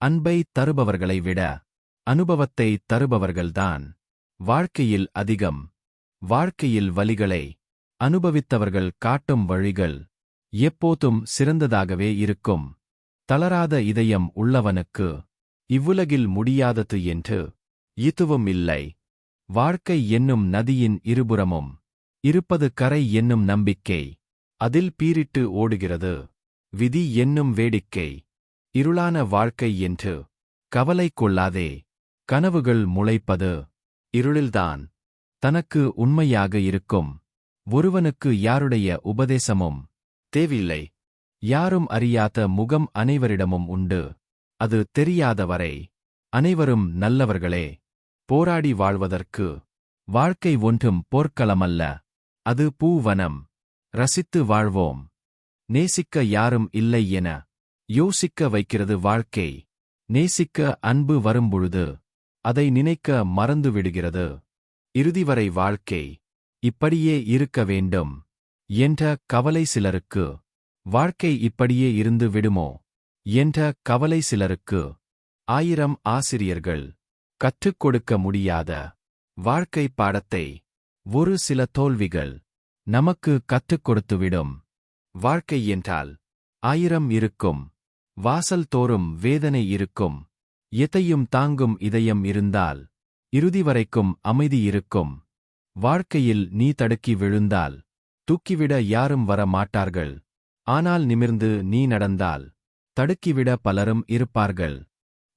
அன்பை தருபவர்களை விட அனுபவத்தை தருபவர்கள்தான் வாழ்க்கையில் அதிகம். வாழ்க்கையில் வலிகளை அனுபவித்தவர்கள் காட்டும் வழிகள் எப்போதும் சிறந்ததாகவே இருக்கும். தளராத இதயம் உள்ளவனுக்கு இவ்வுலகில் முடியாதது என்று எதுவும் இல்லை. வாழ்க்கை என்னும் நதியின் இருபுறமும் இருப்பது கரை என்னும் நம்பிக்கை. அதில் பீரிட்டு ஓடுகிறது விதி என்னும் வேடிக்கை. இருளான வாழ்க்கை என்று கவலை கொள்ளாதே. கனவுகள் முளைப்பது இருளில்தான். தனக்கு உண்மையாக இருக்கும் ஒருவனுக்கு யாருடைய உபதேசமும் தேவையில்லை. யாரும் அறியாத முகம் அனைவரிடமும் உண்டு. அது தெரியாதவரை அனைவரும் நல்லவர்களே. போராடி வாழ்வதற்கு வாழ்க்கை ஒன்றும் போர்க்களமல்ல, அது பூவனம். ரசித்து வாழ்வோம். நேசிக்க யாரும் இல்லை என யோசிக்க வைக்கிறது வாழ்க்கை. நேசிக்க அன்பு வரும்பொழுது அதை நினைக்க மறந்துவிடுகிறது. இறுதிவரை வாழ்க்கை இப்படியே இருக்க வேண்டும் என்ற கவலை சிலருக்கு. வாழ்க்கை இப்படியே இருந்து விடுமோ என்ற கவலை சிலருக்கு. 1000 ஆசிரியர்கள் கற்றுக் கொடுக்க முடியாத வாழ்க்கை பாடத்தை ஒரு சில தோல்விகள் நமக்கு கற்றுக் கொடுத்துவிடும். வாழ்க்கை என்றால் 1000 இருக்கும். வாசல் தோறும் வேதனை இருக்கும். எதையும் தாங்கும் இதயம் இருந்தால் இறுதி வரைக்கும் அமைதி இருக்கும். வாழ்க்கையில் நீ தடுக்கி விழுந்தால் தூக்கிவிட யாரும் வர மாட்டார்கள். ஆனால் நிமிர்ந்து நீ நடந்தால் தடுக்கிவிட பலரும் இருப்பார்கள்.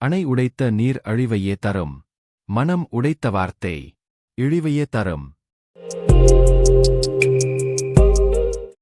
அணை உடைத்த நீர் அழிவையே தரும். மனம் உடைத்த வார்த்தை இழிவையே தரும்.